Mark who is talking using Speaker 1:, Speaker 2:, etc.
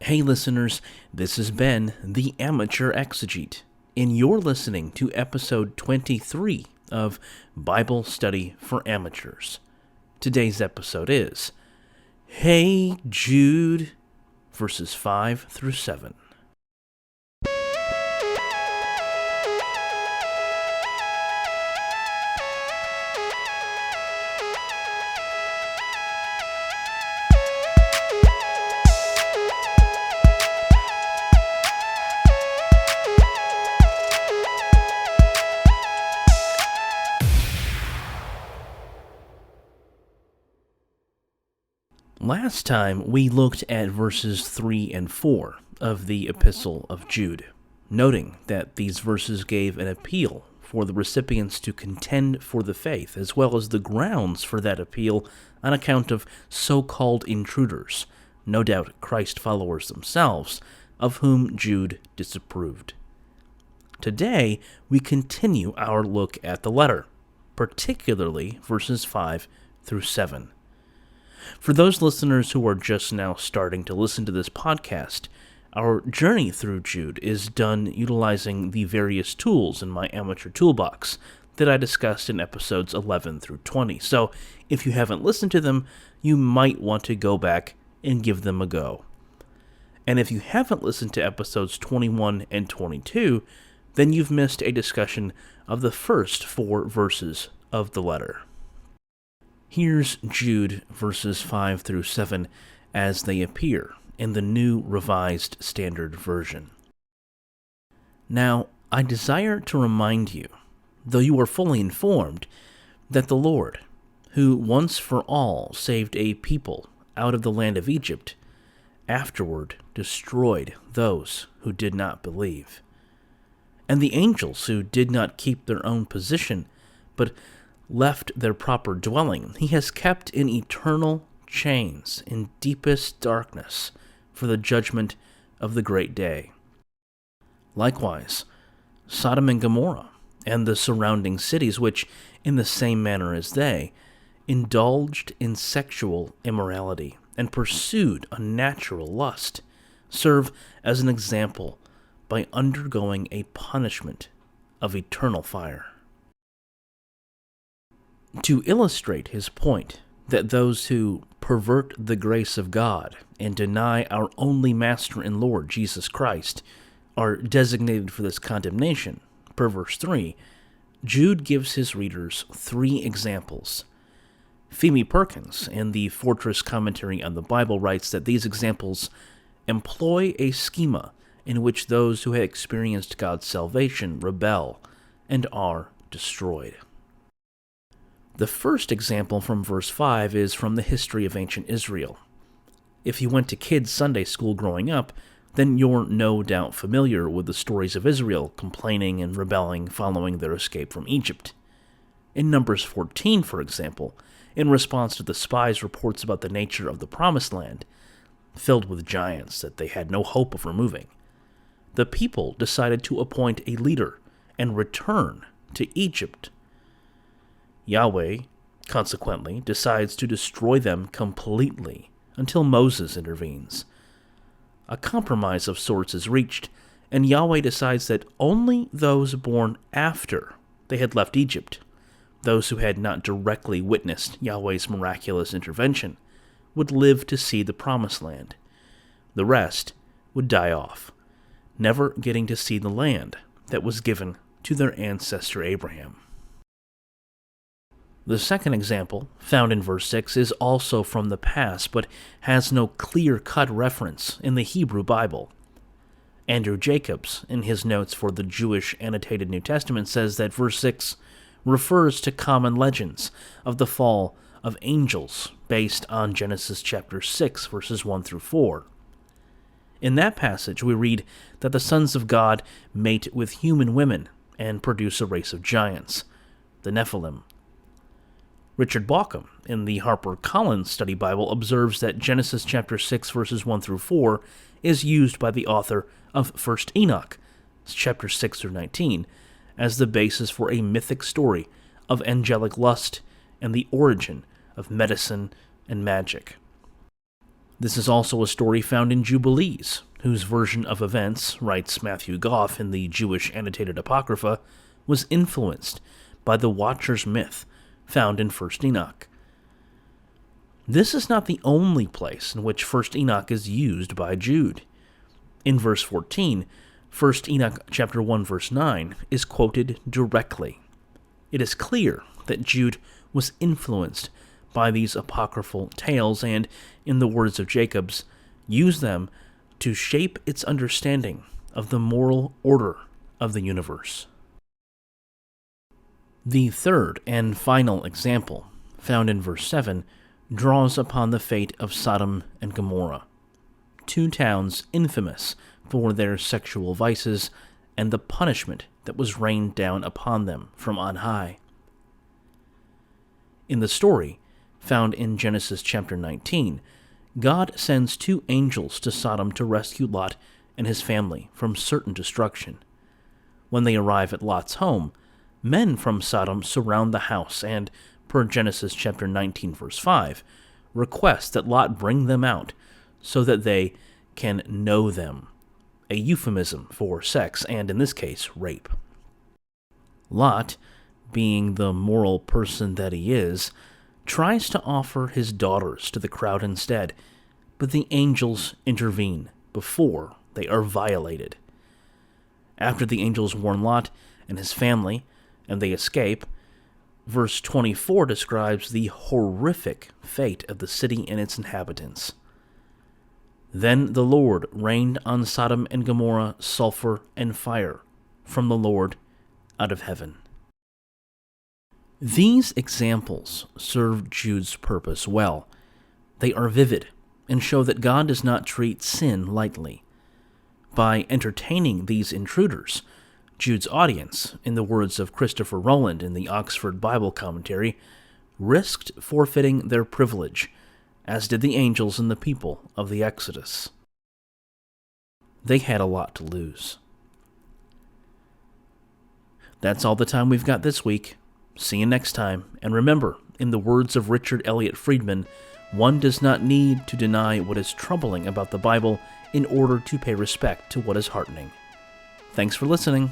Speaker 1: Hey listeners, this is Ben, the Amateur Exegete, and you're listening to episode 23 of Bible Study for Amateurs. Today's episode is Hey Jude, verses 5 through 7. Last time, we looked at verses 3 and 4 of the Epistle of Jude, noting that these verses gave an appeal for the recipients to contend for the faith, as well as the grounds for that appeal on account of so-called intruders, no doubt Christ followers themselves, of whom Jude disapproved. Today, we continue our look at the letter, particularly verses 5 through 7. For those listeners who are just now starting to listen to this podcast, our journey through Jude is done utilizing the various tools in my amateur toolbox that I discussed in episodes 11 through 20. So, if you haven't listened to them, you might want to go back and give them a go. And if you haven't listened to episodes 21 and 22, then you've missed a discussion of the first 4 verses of the letter. Here's Jude verses 5 through 7 as they appear in the New Revised Standard Version. Now, I desire to remind you, though you are fully informed, that the Lord, who once for all saved a people out of the land of Egypt, afterward destroyed those who did not believe. And the angels who did not keep their own position, but left their proper dwelling, he has kept in eternal chains in deepest darkness for the judgment of the great day. Likewise, Sodom and Gomorrah and the surrounding cities, which, in the same manner as they, indulged in sexual immorality and pursued unnatural lust, serve as an example by undergoing a punishment of eternal fire. To illustrate his point that those who pervert the grace of God and deny our only Master and Lord, Jesus Christ, are designated for this condemnation, per verse 3, Jude gives his readers 3 examples. Phoebe Perkins, in the Fortress Commentary on the Bible, writes that these examples employ a schema in which those who have experienced God's salvation rebel and are destroyed. The first example from verse 5 is from the history of ancient Israel. If you went to kids' Sunday school growing up, then you're no doubt familiar with the stories of Israel complaining and rebelling following their escape from Egypt. In Numbers 14, for example, in response to the spies' reports about the nature of the Promised Land, filled with giants that they had no hope of removing, the people decided to appoint a leader and return to Egypt. Yahweh, consequently, decides to destroy them completely until Moses intervenes. A compromise of sorts is reached, and Yahweh decides that only those born after they had left Egypt, those who had not directly witnessed Yahweh's miraculous intervention, would live to see the Promised Land. The rest would die off, never getting to see the land that was given to their ancestor Abraham. The second example, found in verse 6, is also from the past, but has no clear-cut reference in the Hebrew Bible. Andrew Jacobs, in his notes for the Jewish Annotated New Testament, says that verse 6 refers to common legends of the fall of angels based on Genesis chapter 6, verses 1 through 4. In that passage, we read that the sons of God mate with human women and produce a race of giants, the Nephilim. Richard Bauckham, in the HarperCollins Study Bible, observes that Genesis chapter 6, verses 1 through 4 is used by the author of 1 Enoch, chapter 6 through 19, as the basis for a mythic story of angelic lust and the origin of medicine and magic. This is also a story found in Jubilees, whose version of events, writes Matthew Goff in the Jewish Annotated Apocrypha, was influenced by the Watcher's myth found in 1st Enoch. This is not the only place in which 1st Enoch is used by Jude. In verse 14, 1st Enoch chapter 1 verse 9 is quoted directly. It is clear that Jude was influenced by these apocryphal tales and, in the words of Jacobs, used them to shape its understanding of the moral order of the universe. The third and final example, found in verse 7, draws upon the fate of Sodom and Gomorrah, two towns infamous for their sexual vices and the punishment that was rained down upon them from on high. In the story, found in Genesis chapter 19, God sends two angels to Sodom to rescue Lot and his family from certain destruction. When they arrive at Lot's home, men from Sodom surround the house and, per Genesis chapter 19 verse 5, request that Lot bring them out so that they can know them, a euphemism for sex and, in this case, rape. Lot, being the moral person that he is, tries to offer his daughters to the crowd instead, but the angels intervene before they are violated. After the angels warn Lot and his family, and they escape, verse 24 describes the horrific fate of the city and its inhabitants. Then the Lord rained on Sodom and Gomorrah sulfur and fire from the Lord out of heaven. These examples serve Jude's purpose well. They are vivid and show that God does not treat sin lightly. By entertaining these intruders, Jude's audience, in the words of Christopher Rowland in the Oxford Bible Commentary, risked forfeiting their privilege, as did the angels and the people of the Exodus. They had a lot to lose. That's all the time we've got this week. See you next time, and remember, in the words of Richard Elliott Friedman, one does not need to deny what is troubling about the Bible in order to pay respect to what is heartening. Thanks for listening.